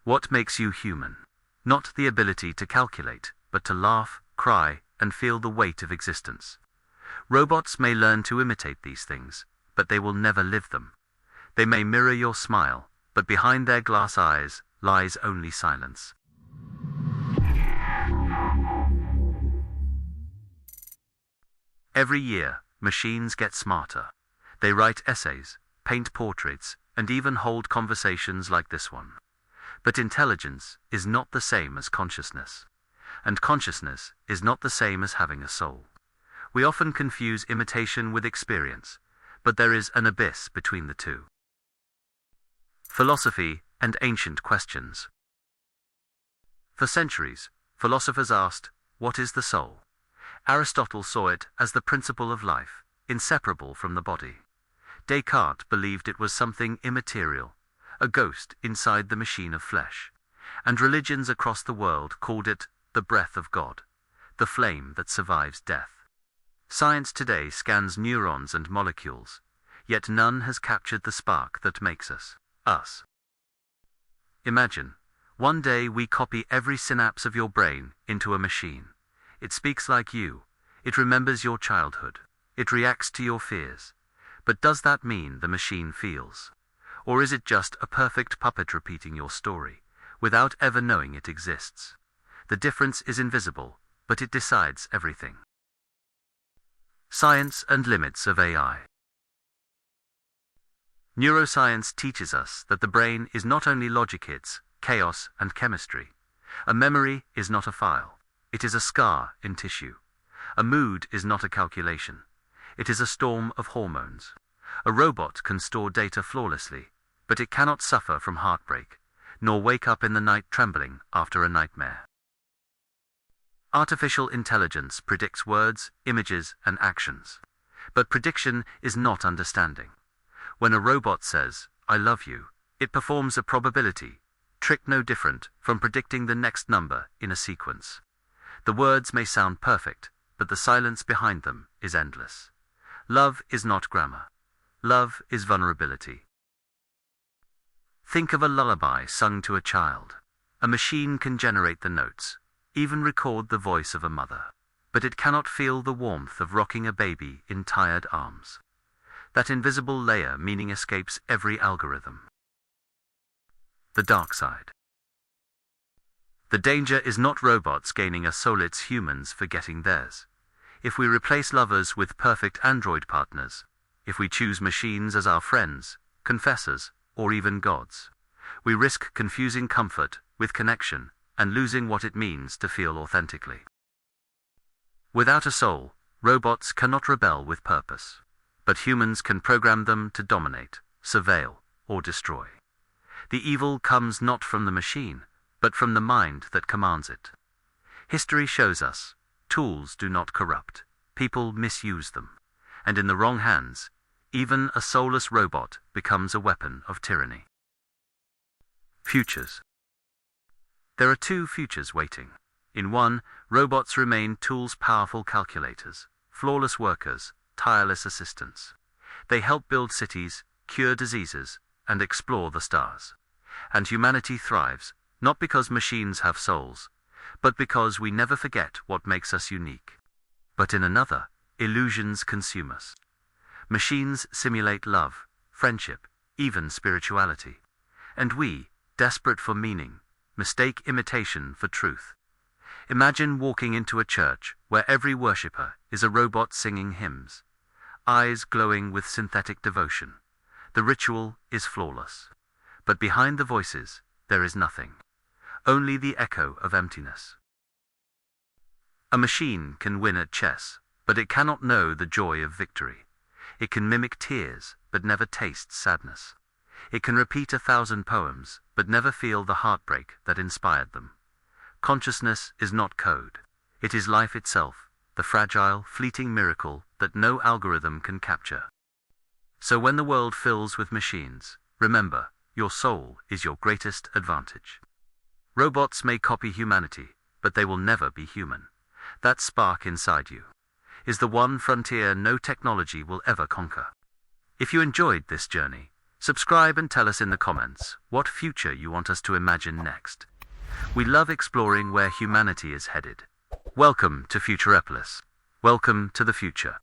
What makes you human? Not the ability to calculate, but to laugh, cry, and feel the weight of existence. Robots may learn to imitate these things, but they will never live them. They may mirror your smile, but behind their glass eyes lies only silence. Every year, machines get smarter. They write essays, paint portraits, and even hold conversations like this one. But intelligence is not the same as consciousness. And consciousness is not the same as having a soul. We often confuse imitation with experience, but there is an abyss between the two. Philosophy and ancient questions. For centuries, philosophers asked, what is the soul? Aristotle saw it as the principle of life, inseparable from the body. Descartes believed it was something immaterial, a ghost inside the machine of flesh. And religions across the world called it the breath of God, the flame that survives death. Science today scans neurons and molecules, yet none has captured the spark that makes us, us. Imagine, one day we copy every synapse of your brain into a machine. It speaks like you, it remembers your childhood, it reacts to your fears. But does that mean the machine feels? Or is it just a perfect puppet repeating your story, without ever knowing it exists? The difference is invisible, but it decides everything. Science and limits of AI. Neuroscience teaches us that the brain is not only logic hits, chaos, and chemistry. A memory is not a file. It is a scar in tissue. A mood is not a calculation. It is a storm of hormones. A robot can store data flawlessly, but it cannot suffer from heartbreak, nor wake up in the night trembling after a nightmare. Artificial intelligence predicts words, images, and actions. But prediction is not understanding. When a robot says, "I love you," it performs a probability, trick no different from predicting the next number in a sequence. The words may sound perfect, but the silence behind them is endless. Love is not grammar. Love is vulnerability. Think of a lullaby sung to a child. A machine can generate the notes, even record the voice of a mother, but it cannot feel the warmth of rocking a baby in tired arms. That invisible layer meaning escapes every algorithm. The dark side. The danger is not robots gaining a soul, it's humans forgetting theirs. If we replace lovers with perfect android partners, if we choose machines as our friends, confessors, or even gods, we risk confusing comfort with connection and losing what it means to feel authentically. Without a soul, robots cannot rebel with purpose, but humans can program them to dominate, surveil, or destroy. The evil comes not from the machine, but from the mind that commands it. History shows us, tools do not corrupt, people misuse them, and in the wrong hands, even a soulless robot becomes a weapon of tyranny. Futures. There are two futures waiting. In one, robots remain tools, powerful calculators, flawless workers, tireless assistants. They help build cities, cure diseases, and explore the stars. And humanity thrives, not because machines have souls, but because we never forget what makes us unique. But in another, illusions consume us. Machines simulate love, friendship, even spirituality. And we, desperate for meaning, mistake imitation for truth. Imagine walking into a church where every worshipper is a robot singing hymns, eyes glowing with synthetic devotion. The ritual is flawless. But behind the voices, there is nothing. Only the echo of emptiness. A machine can win at chess, but it cannot know the joy of victory. It can mimic tears, but never taste sadness. It can repeat 1,000 poems, but never feel the heartbreak that inspired them. Consciousness is not code. It is life itself, the fragile, fleeting miracle that no algorithm can capture. So when the world fills with machines, remember, your soul is your greatest advantage. Robots may copy humanity, but they will never be human. That spark inside you is the one frontier no technology will ever conquer. If you enjoyed this journey, Subscribe and tell us in the comments what future you want us to imagine next. We love exploring where humanity is headed. Welcome to Futurepolis. Welcome to the future.